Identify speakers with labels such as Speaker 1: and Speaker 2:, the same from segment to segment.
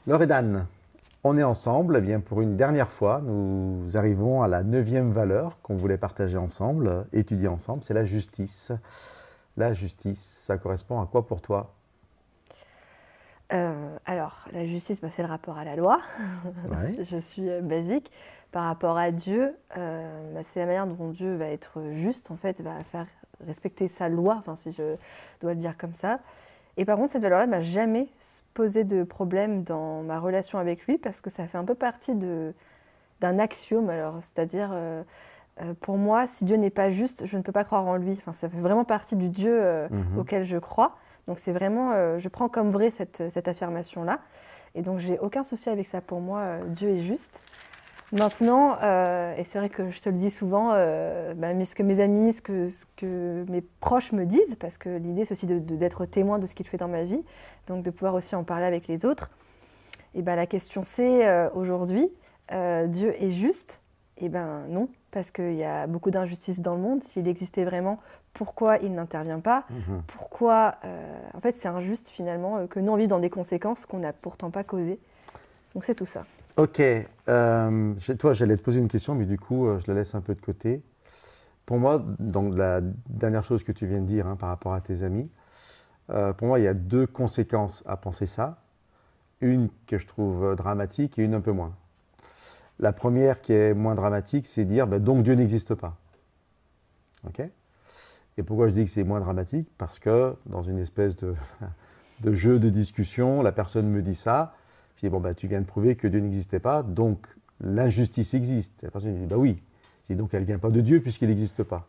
Speaker 1: Loredane, on est ensemble. Eh bien, pour une dernière fois, nous arrivons à la 9e valeur qu'on voulait partager ensemble, étudier ensemble, c'est la justice. La justice, ça correspond à quoi pour toi?
Speaker 2: Alors, la justice, c'est le rapport à la loi.
Speaker 1: Ouais.
Speaker 2: Je suis basique. Par rapport à Dieu, c'est la manière dont Dieu va être juste, en fait, va faire respecter sa loi, enfin, si je dois le dire comme ça. Et par contre, cette valeur-là m'a jamais posé de problème dans ma relation avec lui, parce que ça fait un peu partie d'un axiome, alors, c'est-à-dire, pour moi, si Dieu n'est pas juste, je ne peux pas croire en lui. Enfin, ça fait vraiment partie du Dieu
Speaker 1: Mhm.
Speaker 2: auquel je crois. Donc c'est vraiment, je prends comme vrai cette affirmation-là. Et donc j'ai aucun souci avec ça. Pour moi, Dieu est juste. Maintenant, et c'est vrai que je te le dis souvent, mais ce que mes amis, ce que mes proches me disent, parce que l'idée c'est aussi d'être témoin de ce qu'il fait dans ma vie, donc de pouvoir aussi en parler avec les autres. Et ben la question c'est aujourd'hui, Dieu est juste? Eh ben non, parce qu'il y a beaucoup d'injustices dans le monde. S'il existait vraiment, pourquoi il n'intervient pas?
Speaker 1: Mhm.
Speaker 2: Pourquoi en fait c'est injuste finalement que nous on vive dans des conséquences qu'on n'a pourtant pas causées. Donc c'est tout ça.
Speaker 1: Ok, toi j'allais te poser une question, mais du coup je la laisse un peu de côté. Pour moi, donc la dernière chose que tu viens de dire par rapport à tes amis, pour moi il y a deux conséquences à penser ça. Une que je trouve dramatique et une un peu moins. La première qui est moins dramatique, c'est dire donc Dieu n'existe pas. Ok. Et pourquoi je dis que c'est moins dramatique? Parce que dans une espèce de jeu de discussion, la personne me dit ça. Je dis tu viens de prouver que Dieu n'existait pas, donc l'injustice existe. La personne me dit oui. Je dis donc elle ne vient pas de Dieu puisqu'il n'existe pas.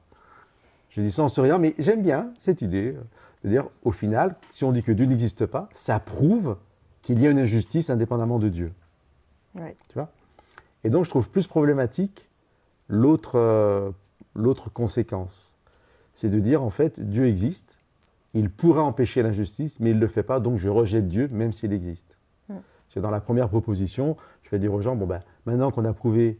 Speaker 1: Je dis ça en souriant, mais j'aime bien cette idée de dire au final, si on dit que Dieu n'existe pas, ça prouve qu'il y a une injustice indépendamment de Dieu.
Speaker 2: Ouais.
Speaker 1: Tu vois? Et donc je trouve plus problématique l'autre conséquence. C'est de dire en fait Dieu existe, il pourrait empêcher l'injustice, mais il ne le fait pas, donc je rejette Dieu même s'il existe.
Speaker 2: Mm.
Speaker 1: C'est dans la première proposition, je vais dire aux gens, maintenant qu'on a prouvé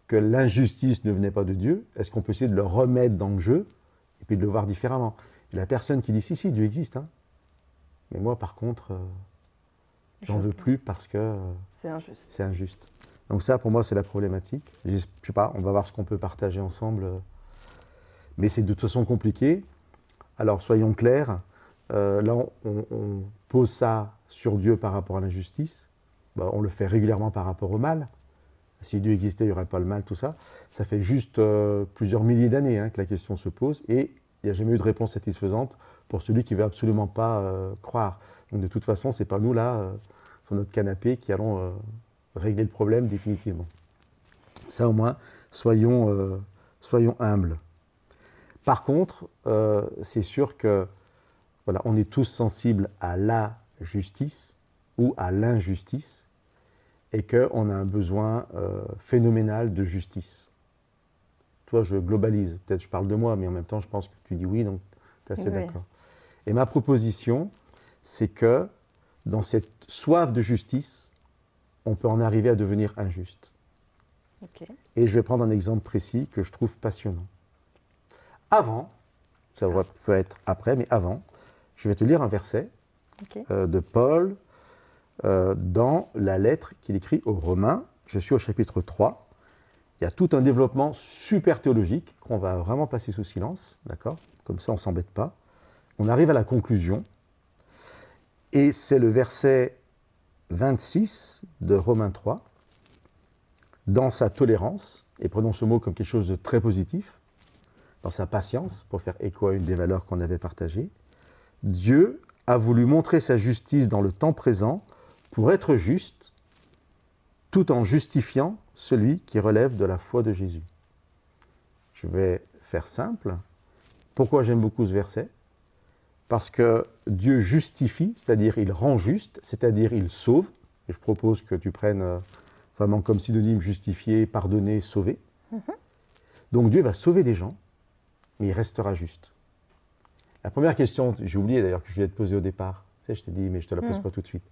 Speaker 1: que l'injustice ne venait pas de Dieu, est-ce qu'on peut essayer de le remettre dans le jeu et puis de le voir différemment? Et la personne qui dit si, Dieu existe, mais moi par contre, j'en veux plus parce que
Speaker 2: C'est injuste.
Speaker 1: c'est injuste. Donc ça, pour moi, c'est la problématique. Je sais pas, on va voir ce qu'on peut partager ensemble. Mais c'est de toute façon compliqué. Alors, soyons clairs. Là, on pose ça sur Dieu par rapport à l'injustice. On le fait régulièrement par rapport au mal. Si Dieu existait, il n'y aurait pas le mal, tout ça. Ça fait juste plusieurs milliers d'années que la question se pose. Et il n'y a jamais eu de réponse satisfaisante pour celui qui ne veut absolument pas croire. Donc, de toute façon, ce n'est pas nous, là, sur notre canapé, qui allons régler le problème définitivement. Ça, au moins, soyons humbles. Par contre, c'est sûr que voilà, on est tous sensibles à la justice ou à l'injustice et qu'on a un besoin phénoménal de justice. Toi, je globalise, peut-être je parle de moi, mais en même temps, je pense que tu dis oui, donc tu es assez
Speaker 2: Oui.
Speaker 1: d'accord. Et ma proposition, c'est que dans cette soif de justice, on peut en arriver à devenir injuste.
Speaker 2: Ok.
Speaker 1: Et je vais prendre un exemple précis que je trouve passionnant. Avant, ça peut être après, mais avant, je vais te lire un verset
Speaker 2: Ok.
Speaker 1: de Paul dans la lettre qu'il écrit aux Romains. Je suis au chapitre 3. Il y a tout un développement super théologique qu'on va vraiment passer sous silence, d'accord? Comme ça, on ne s'embête pas. On arrive à la conclusion. Et c'est le verset 26 de Romains 3. Dans sa tolérance, et prenons ce mot comme quelque chose de très positif, dans sa patience, pour faire écho à une des valeurs qu'on avait partagées, Dieu a voulu montrer sa justice dans le temps présent pour être juste, tout en justifiant celui qui relève de la foi de Jésus. Je vais faire simple. Pourquoi j'aime beaucoup ce verset? Parce que Dieu justifie, c'est-à-dire il rend juste, c'est-à-dire il sauve. Et je propose que tu prennes vraiment comme synonyme justifier, pardonner, sauver. Donc Dieu va sauver des gens, mais il restera juste. La première question, j'ai oublié d'ailleurs que je voulais te poser au départ, tu sais, je t'ai dit, mais je ne te la pose pas tout de suite,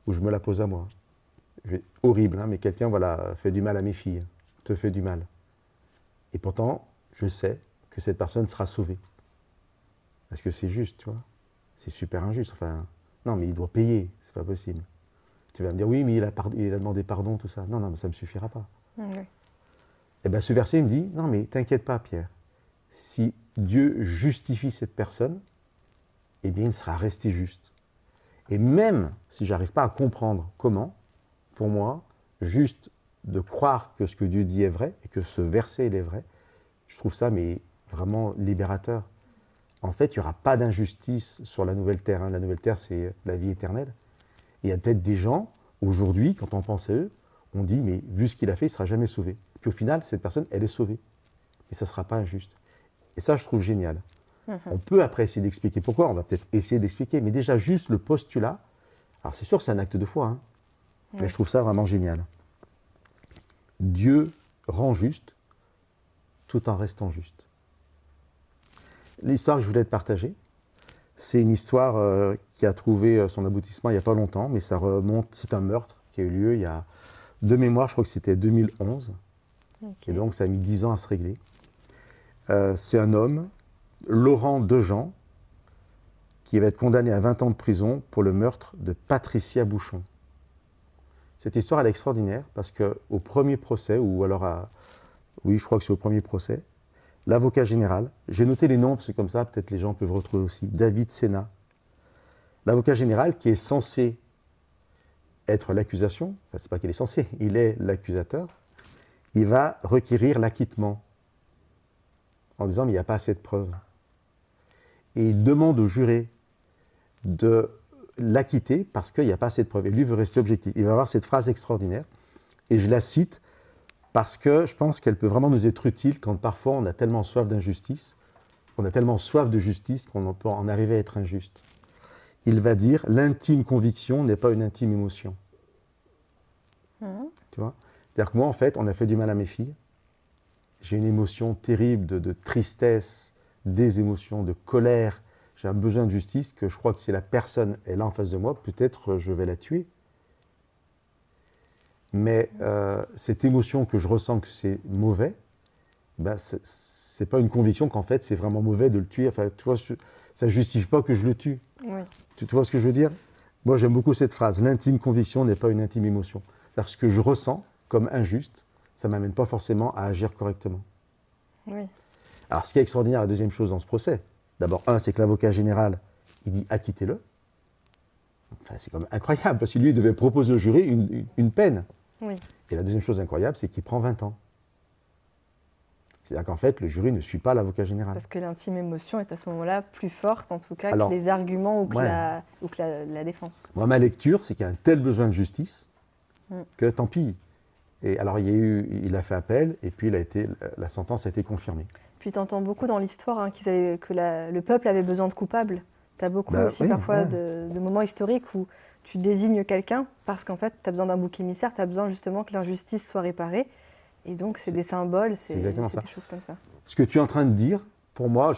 Speaker 1: ou je me la pose à moi. Horrible, mais quelqu'un fait du mal à mes filles, te fait du mal. Et pourtant, je sais que cette personne sera sauvée. Parce que c'est juste, tu vois. C'est super injuste. Enfin, Non, mais il doit payer, c'est pas possible. Tu vas me dire, oui, mais il a demandé pardon, tout ça. Non, non, mais ça ne me suffira pas.
Speaker 2: Oui.
Speaker 1: Et bien ce verset me dit, non, mais t'inquiète pas, Pierre. Si Dieu justifie cette personne, eh bien, il sera resté juste. Et même si je n'arrive pas à comprendre comment, pour moi, juste de croire que ce que Dieu dit est vrai et que ce verset il est vrai, je trouve ça mais vraiment libérateur. En fait, il n'y aura pas d'injustice sur la nouvelle terre. Hein. La nouvelle terre, c'est la vie éternelle. Et il y a peut-être des gens, aujourd'hui, quand on pense à eux, on dit, mais vu ce qu'il a fait, il ne sera jamais sauvé. Puis au final, cette personne, elle est sauvée. Mais ça ne sera pas injuste. Et ça, je trouve génial. On peut après essayer d'expliquer pourquoi, on va peut-être essayer d'expliquer, mais déjà juste le postulat, alors c'est sûr que c'est un acte de foi, hein, mais je trouve ça vraiment génial. Dieu rend juste tout en restant juste. L'histoire que je voulais te partager, c'est une histoire qui a trouvé son aboutissement il n'y a pas longtemps, mais ça remonte, c'est un meurtre qui a eu lieu il y a, de mémoire, je crois que c'était 2011, et donc ça a mis 10 ans à se régler. C'est un homme, Laurent Dejean, qui va être condamné à 20 ans de prison pour le meurtre de Patricia Bouchon. Cette histoire elle est extraordinaire parce qu'au premier procès, ou alors oui, je crois que c'est au premier procès, l'avocat général, j'ai noté les noms parce que comme ça, peut-être les gens peuvent retrouver aussi, David Sena, l'avocat général qui est censé être l'accusation, enfin c'est pas qu'il est censé, il est l'accusateur, il va requérir l'acquittement en disant mais il n'y a pas assez de preuves. Et il demande au juré de l'acquitter parce qu'il n'y a pas assez de preuves. Et lui veut rester objectif. Il va avoir cette phrase extraordinaire, et je la cite parce que je pense qu'elle peut vraiment nous être utile quand parfois on a tellement soif d'injustice, on a tellement soif de justice qu'on peut en arriver à être injuste. Il va dire « L'intime conviction n'est pas une intime émotion ». Tu vois ? C'est-à-dire que moi, en fait, on a fait du mal à mes filles. J'ai une émotion terrible de tristesse, des émotions, de colère. J'ai un besoin de justice que je crois que si la personne est là en face de moi, peut-être je vais la tuer. Mais cette émotion que je ressens que c'est mauvais, ben c'est pas une conviction qu'en fait c'est vraiment mauvais de le tuer. Enfin, tu vois, ça ne justifie pas que je le tue.
Speaker 2: Oui.
Speaker 1: Tu vois ce que je veux dire ? Moi, j'aime beaucoup cette phrase. L'intime conviction n'est pas une intime émotion. C'est-à-dire ce que je ressens comme injuste, ça ne m'amène pas forcément à agir correctement.
Speaker 2: Oui.
Speaker 1: Alors, ce qui est extraordinaire, la deuxième chose dans ce procès, d'abord, c'est que l'avocat général, il dit acquittez-le. Enfin, c'est quand même incroyable, parce que lui, il devait proposer au jury une peine.
Speaker 2: Oui.
Speaker 1: Et la deuxième chose incroyable, c'est qu'il prend 20 ans. C'est-à-dire qu'en fait, le jury ne suit pas l'avocat général.
Speaker 2: Parce que l'intime émotion est à ce moment-là plus forte, en tout cas,
Speaker 1: Alors,
Speaker 2: que les arguments ou que,
Speaker 1: ouais.
Speaker 2: la défense.
Speaker 1: Moi, ma lecture, c'est qu'il y a un tel besoin de justice que tant pis. Et alors, il a fait appel, et puis la sentence a été confirmée.
Speaker 2: Puis tu entends beaucoup dans l'histoire que le peuple avait besoin de coupables. Tu as beaucoup aussi parfois de moments historiques où tu désignes quelqu'un parce qu'en fait, tu as besoin d'un bouc émissaire, tu as besoin justement que l'injustice soit réparée. Et donc, c'est des symboles, c'est des choses comme ça.
Speaker 1: Ce que tu es en train de dire, pour moi,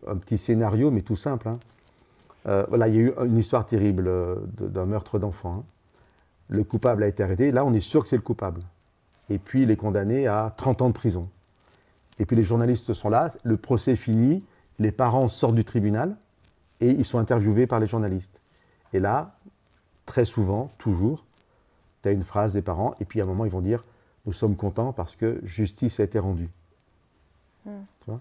Speaker 1: un petit scénario, mais tout simple. Hein. Voilà, il y a eu une histoire terrible d'un meurtre d'enfant. Hein. Le coupable a été arrêté. Là, on est sûr que c'est le coupable. Et puis, il est condamné à 30 ans de prison. Et puis, les journalistes sont là, le procès est fini, les parents sortent du tribunal et ils sont interviewés par les journalistes. Et là, très souvent, toujours, tu as une phrase des parents, et puis à un moment, ils vont dire « Nous sommes contents parce que justice a été rendue. » Tu vois ?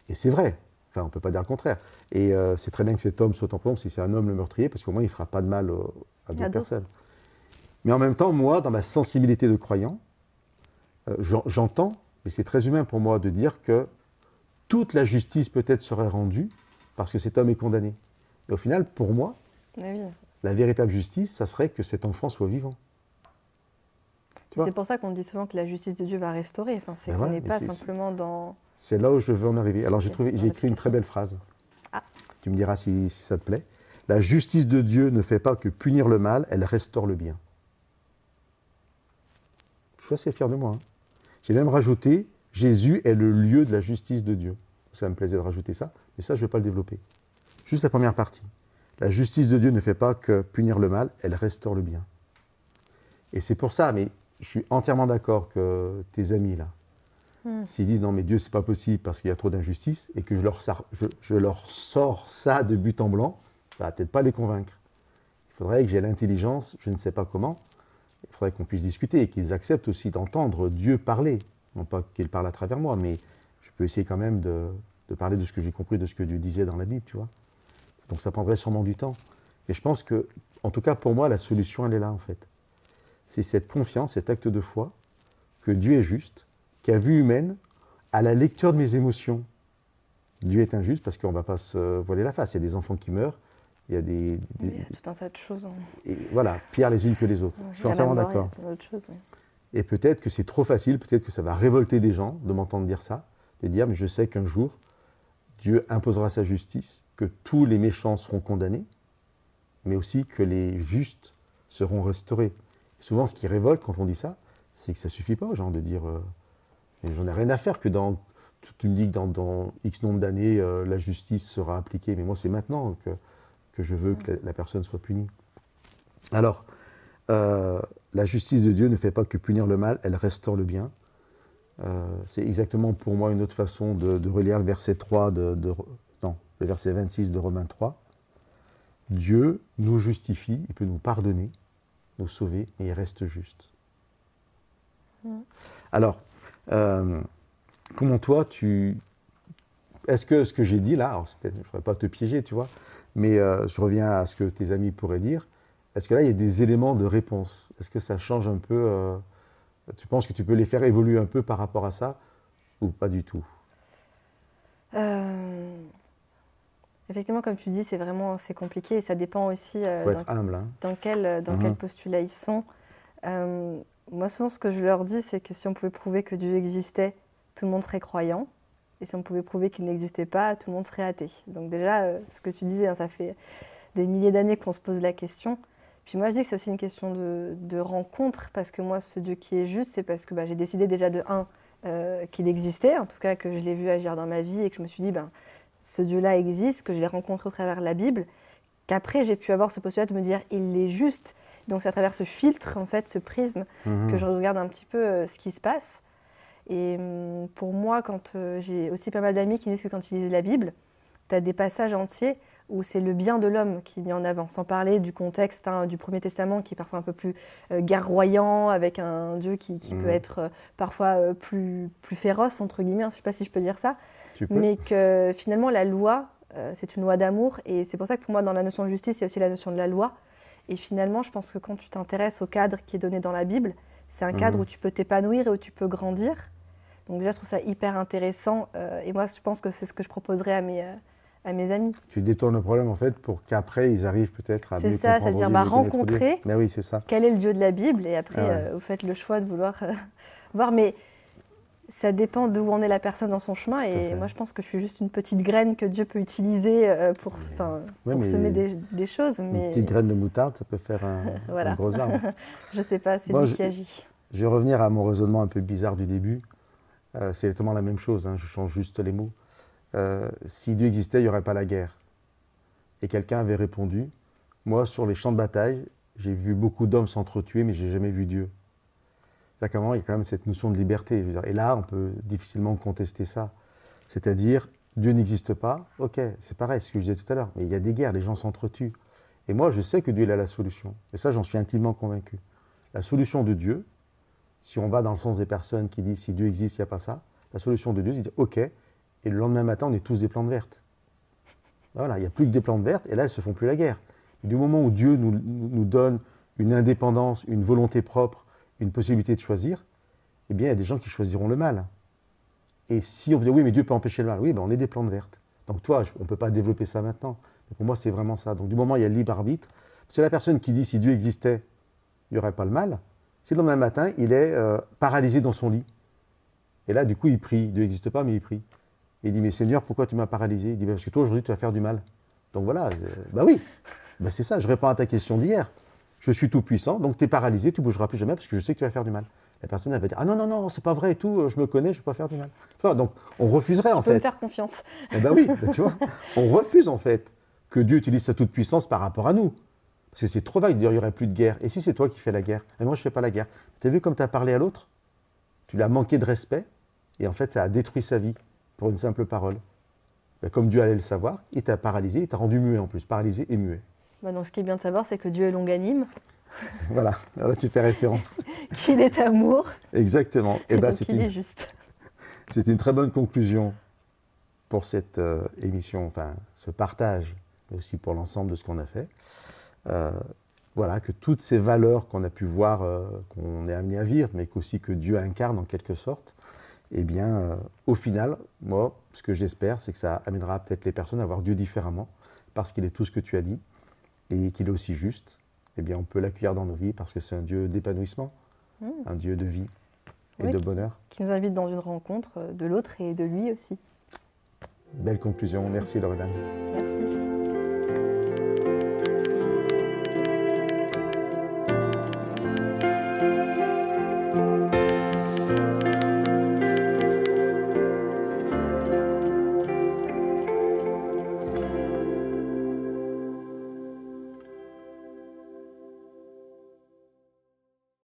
Speaker 1: Et c'est vrai. Enfin, on ne peut pas dire le contraire. Et c'est très bien que cet homme soit en prison, si c'est un homme le meurtrier, parce qu'au moins, il ne fera pas de mal à d'autres personnes. Mais en même temps, moi, dans ma sensibilité de croyant, j'entends, mais c'est très humain pour moi de dire que toute la justice peut-être serait rendue parce que cet homme est condamné. Et au final, pour moi, la véritable justice, ça serait que cet enfant soit vivant.
Speaker 2: C'est pour ça qu'on dit souvent que la justice de Dieu va restaurer. Enfin, c'est qu'on n'est pas simplement dans...
Speaker 1: C'est là où je veux en arriver. Alors j'ai écrit une très belle phrase. Tu me diras si ça te plaît. La justice de Dieu ne fait pas que punir le mal, elle restaure le bien. Je suis assez fier de moi. Hein. J'ai même rajouté, Jésus est le lieu de la justice de Dieu. Ça me plaisait de rajouter ça, mais ça je ne vais pas le développer. Juste la première partie. La justice de Dieu ne fait pas que punir le mal, elle restaure le bien. Et c'est pour ça, mais je suis entièrement d'accord que tes amis là, s'ils disent non mais Dieu c'est pas possible parce qu'il y a trop d'injustice et que je leur sors ça de but en blanc, ça va peut-être pas les convaincre. Il faudrait que j'ai l'intelligence, je ne sais pas comment, il faudrait qu'on puisse discuter et qu'ils acceptent aussi d'entendre Dieu parler. Non pas qu'il parle à travers moi, mais je peux essayer quand même de parler de ce que j'ai compris, de ce que Dieu disait dans la Bible, tu vois. Donc ça prendrait sûrement du temps. Mais je pense que, en tout cas pour moi, la solution, elle est là, en fait. C'est cette confiance, cet acte de foi, que Dieu est juste, qu'à vue humaine, à la lecture de mes émotions, Dieu est injuste parce qu'on ne va pas se voiler la face. Il y a des enfants qui meurent, il y a
Speaker 2: Il y a tout un tas de choses.
Speaker 1: et voilà, pire les unes que les autres. Je suis entièrement d'accord.
Speaker 2: Il y a d'autres choses, oui.
Speaker 1: Et peut-être que c'est trop facile, peut-être que ça va révolter des gens de m'entendre dire ça, de dire, mais je sais qu'un jour, Dieu imposera sa justice, que tous les méchants seront condamnés, mais aussi que les justes seront restaurés. Souvent, ce qui révolte quand on dit ça, c'est que ça ne suffit pas aux gens de dire j'en ai rien à faire que tu me dis que dans X nombre d'années, la justice sera appliquée, mais moi, c'est maintenant que je veux que la personne soit punie. Alors, la justice de Dieu ne fait pas que punir le mal, elle restaure le bien. C'est exactement pour moi une autre façon de relire le verset 3 le verset 26 de Romains 3. Dieu nous justifie, il peut nous pardonner, nous sauver, mais il reste juste. Alors, comment toi, est-ce que ce que j'ai dit là, alors je ne voudrais pas te piéger, tu vois, mais je reviens à ce que tes amis pourraient dire, est-ce que là, il y a des éléments de réponse? Est-ce que ça change un peu tu penses que tu peux les faire évoluer un peu par rapport à ça, ou pas du tout?
Speaker 2: Effectivement, comme tu dis, c'est compliqué et ça dépend aussi
Speaker 1: Faut être humble, hein.
Speaker 2: dans quel postulat ils sont. Moi, souvent, ce que je leur dis, c'est que si on pouvait prouver que Dieu existait, tout le monde serait croyant. Et si on pouvait prouver qu'il n'existait pas, tout le monde serait athée. Donc déjà, ce que tu disais, hein, ça fait des milliers d'années qu'on se pose la question. Puis moi, je dis que c'est aussi une question de rencontre, parce que moi, ce Dieu qui est juste, c'est parce que j'ai décidé déjà qu'il existait, en tout cas que je l'ai vu agir dans ma vie et que je me suis dit, ce Dieu-là existe, que je l'ai rencontré au travers de la Bible, qu'après j'ai pu avoir ce postulat de me dire, il est juste. Donc c'est à travers ce filtre, en fait, ce prisme, que je regarde un petit peu ce qui se passe. Et pour moi, quand j'ai aussi pas mal d'amis qui me disent que quand ils lisent la Bible, tu as des passages entiers où c'est le bien de l'homme qui est mis en avant, sans parler du contexte du Premier Testament qui est parfois un peu plus guerroyant, avec un Dieu qui peut être parfois plus féroce, entre guillemets, je ne sais pas si je peux dire ça, mais que finalement la loi, c'est une loi d'amour, et c'est pour ça que pour moi, dans la notion de justice, il y a aussi la notion de la loi. Et finalement, je pense que quand tu t'intéresses au cadre qui est donné dans la Bible, c'est un cadre où tu peux t'épanouir et où tu peux grandir. Donc déjà, je trouve ça hyper intéressant, et moi, je pense que c'est ce que je proposerais à mes amis.
Speaker 1: Tu détournes le problème en fait pour qu'après ils arrivent peut-être à mieux comprendre.
Speaker 2: C'est ça, c'est-à-dire rencontrer
Speaker 1: mais oui, c'est ça.
Speaker 2: Quel est le Dieu de la Bible, et après vous faites le choix de vouloir voir. Mais ça dépend d'où en est la personne dans son chemin, et moi je pense que je suis juste une petite graine que Dieu peut utiliser pour semer des choses. Mais...
Speaker 1: Une petite graine de moutarde, ça peut faire un gros arbre.
Speaker 2: Je ne sais pas, c'est lui qui agit.
Speaker 1: Je vais revenir à mon raisonnement un peu bizarre du début. C'est exactement la même chose, hein, je change juste les mots. Si Dieu existait, il n'y aurait pas la guerre. Et quelqu'un avait répondu, moi sur les champs de bataille, j'ai vu beaucoup d'hommes s'entretuer, mais je n'ai jamais vu Dieu. C'est-à-dire qu'à un moment, il y a quand même cette notion de liberté. Je veux dire, et là, on peut difficilement contester ça. C'est-à-dire, Dieu n'existe pas, ok, c'est pareil, c'est ce que je disais tout à l'heure, mais il y a des guerres, les gens s'entretuent. Et moi, je sais que Dieu il a la solution. Et ça, j'en suis intimement convaincu. La solution de Dieu, si on va dans le sens des personnes qui disent si Dieu existe, il n'y a pas ça, la solution de Dieu, c'est de dire ok, et le lendemain matin, on est tous des plantes vertes. Voilà, il n'y a plus que des plantes vertes, et là, elles ne se font plus la guerre. Et du moment où Dieu nous donne une indépendance, une volonté propre, une possibilité de choisir, eh bien, il y a des gens qui choisiront le mal. Et si on dit oui, mais Dieu peut empêcher le mal, oui, ben on est des plantes vertes. Donc toi, on ne peut pas développer ça maintenant. Mais pour moi, c'est vraiment ça. Donc du moment où il y a le libre arbitre, parce que la personne qui dit si Dieu existait, il n'y aurait pas le mal, si le lendemain matin, il est paralysé dans son lit. Et là, du coup, il prie. Dieu n'existe pas, mais il prie. Et il dit, mais Seigneur, pourquoi tu m'as paralysé? Il dit, parce que toi, aujourd'hui, tu vas faire du mal. Donc voilà, oui, c'est ça, je réponds à ta question d'hier. Je suis tout puissant, donc tu es paralysé, tu ne bougeras plus jamais parce que je sais que tu vas faire du mal. La personne, elle va dire, ah non, non, non, c'est pas vrai et tout, je me connais, je ne vais pas faire du mal. Tu vois, donc on refuserait en fait.
Speaker 2: Tu peux me faire confiance.
Speaker 1: Eh bien oui, tu vois, on refuse en fait que Dieu utilise sa toute puissance par rapport à nous. Parce que c'est trop vague de dire, il n'y aurait plus de guerre. Et si c'est toi qui fais la guerre? Et moi, je ne fais pas la guerre. Tu as vu comme tu as parlé à l'autre? Tu lui as manqué de respect, et en fait, ça a détruit sa vie pour une simple parole. Ben, comme Dieu allait le savoir, il t'a paralysé, il t'a rendu muet en plus, paralysé et muet.
Speaker 2: Bah, donc, ce qui est bien de savoir, c'est que Dieu est longanime,
Speaker 1: Voilà, là tu fais référence.
Speaker 2: qu'il est amour,
Speaker 1: Exactement.
Speaker 2: et
Speaker 1: ben,
Speaker 2: donc il est juste.
Speaker 1: c'est une très bonne conclusion pour cette émission, enfin ce partage, mais aussi pour l'ensemble de ce qu'on a fait. Voilà, que toutes ces valeurs qu'on a pu voir, qu'on est amené à vivre, mais qu'aussi que Dieu incarne en quelque sorte, eh bien, au final, moi, ce que j'espère, c'est que ça amènera peut-être les personnes à voir Dieu différemment, parce qu'il est tout ce que tu as dit, et qu'il est aussi juste. Eh bien, on peut l'accueillir dans nos vies, parce que c'est un Dieu d'épanouissement, un Dieu de vie et
Speaker 2: Oui,
Speaker 1: de bonheur.
Speaker 2: qui nous invite dans une rencontre de l'autre et de lui aussi.
Speaker 1: Belle conclusion. Merci, Loredane.
Speaker 2: Merci.